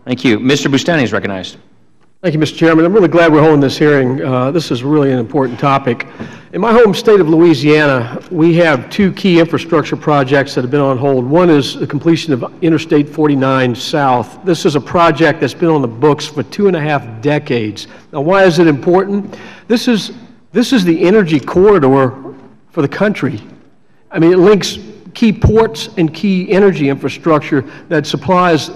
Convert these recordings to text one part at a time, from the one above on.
Thank you. Mr. Boustany is recognized. Thank you, Mr. Chairman. I'm really glad we're holding this hearing. This is really an important topic. In my home state of Louisiana, we have two key infrastructure projects that have been on hold. One is the completion of Interstate 49 South. This is a project that's been on the books for 2.5 decades. Now, why is it important? This is the energy corridor for the country. I mean, it links key ports and key energy infrastructure that supplies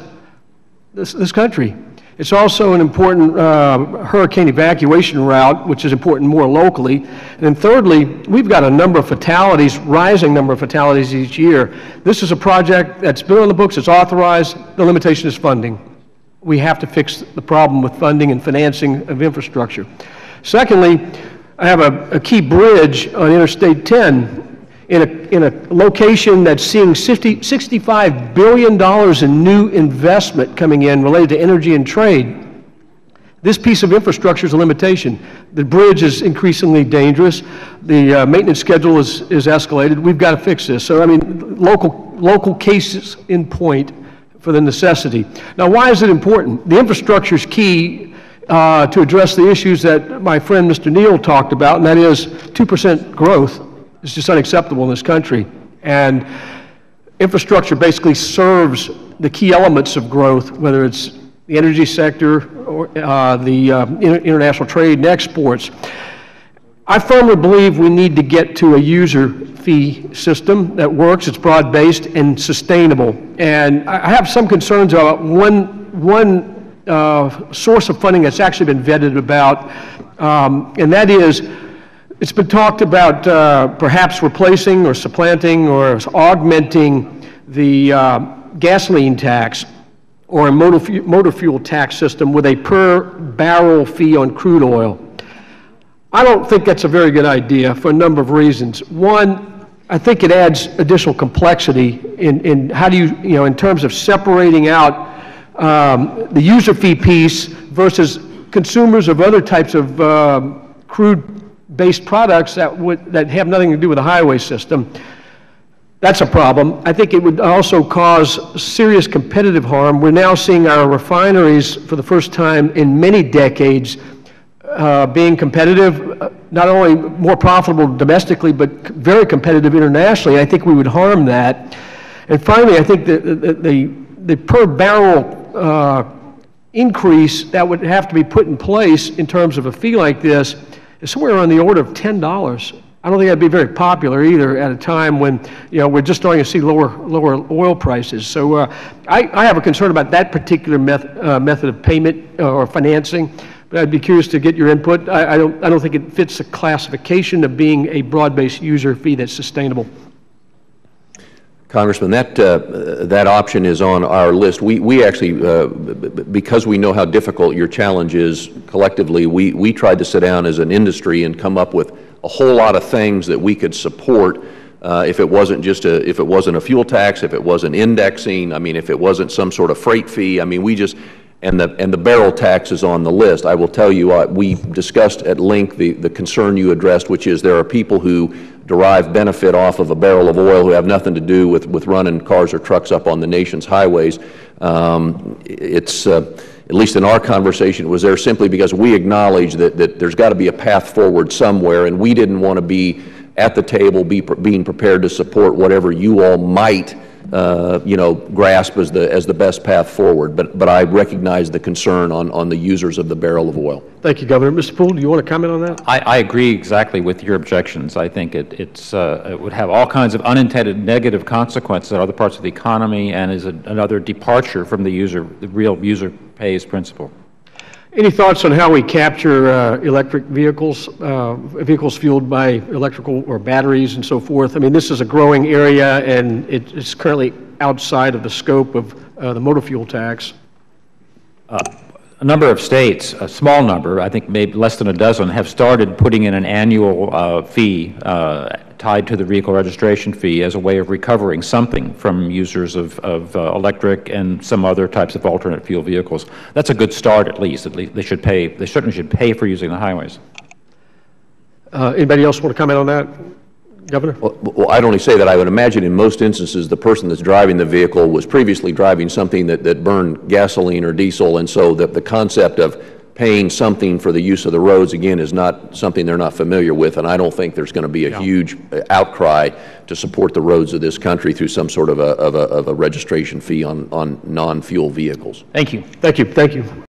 this country. It's also an important hurricane evacuation route, which is important more locally. And then thirdly, we've got a number of fatalities, rising number of fatalities each year. This is a project that's been on the books, it's authorized, the limitation is funding. We have to fix the problem with funding and financing of infrastructure. Secondly, I have a key bridge on Interstate 10 in a location that's seeing $65 billion in new investment coming in related to energy and trade. This piece of infrastructure is a limitation. The bridge is increasingly dangerous. The maintenance schedule is escalated. We've got to fix this. So, I mean, local cases in point for the necessity. Now, why is it important? The infrastructure is key to address the issues that my friend Mr. Neal talked about, and that is 2% growth. It's just unacceptable in this country. And infrastructure basically serves the key elements of growth, whether it's the energy sector or international trade and exports. I firmly believe we need to get to a user fee system that works, it's broad-based and sustainable. And I have some concerns about one source of funding that's actually been vetted about, and that is, it's been talked about perhaps replacing or supplanting or augmenting the gasoline tax or a motor fuel tax system with a per barrel fee on crude oil. I don't think that's a very good idea for a number of reasons. One, I think it adds additional complexity in how do you in terms of separating out the user fee piece versus consumers of other types of crude-based products that have nothing to do with the highway system. That's a problem. I think it would also cause serious competitive harm. We're now seeing our refineries for the first time in many decades being competitive, not only more profitable domestically, but very competitive internationally. I think we would harm that. And finally, I think the per barrel increase that would have to be put in place in terms of a fee like this is somewhere on the order of $10. I don't think that'd be very popular either at a time when we're just starting to see lower oil prices. So I have a concern about that particular method of payment or financing. But I'd be curious to get your input. I don't think it fits the classification of being a broad-based user fee that's sustainable. Congressman, that option is on our list. We actually, because we know how difficult your challenge is collectively, we tried to sit down as an industry and come up with a whole lot of things that we could support if it wasn't if it wasn't a fuel tax, if it wasn't indexing, I mean, if it wasn't some sort of freight fee. I mean, and the barrel tax is on the list. I will tell you, we discussed at length the concern you addressed, which is there are people who derive benefit off of a barrel of oil who have nothing to do with running cars or trucks up on the nation's highways. At least in our conversation, it was there simply because we acknowledge that there's got to be a path forward somewhere, and we didn't want to be at the table being prepared to support whatever you all might grasp as the best path forward. But I recognize the concern on the users of the barrel of oil. Thank you, Governor. Mr. Poole, do you want to comment on that? I agree exactly with your objections. I think it would have all kinds of unintended negative consequences in other parts of the economy and is another departure from the real user pays principle. Any thoughts on how we capture electric vehicles, vehicles fueled by electrical or batteries and so forth? I mean, this is a growing area, and it's currently outside of the scope of the motor fuel tax. A number of states, a small number, I think maybe less than a dozen, have started putting in an annual fee tied to the vehicle registration fee as a way of recovering something from users of electric and some other types of alternate fuel vehicles. That's a good start, at least. They should pay. They certainly should pay for using the highways. Anybody else want to comment on that? Governor? Well, I'd only say that I would imagine in most instances, the person that's driving the vehicle was previously driving something that burned gasoline or diesel, and so the concept of paying something for the use of the roads, again, is not something they're not familiar with, and I don't think there's going to be a huge outcry to support the roads of this country through some sort of a registration fee on non-fuel vehicles. Thank you. Thank you.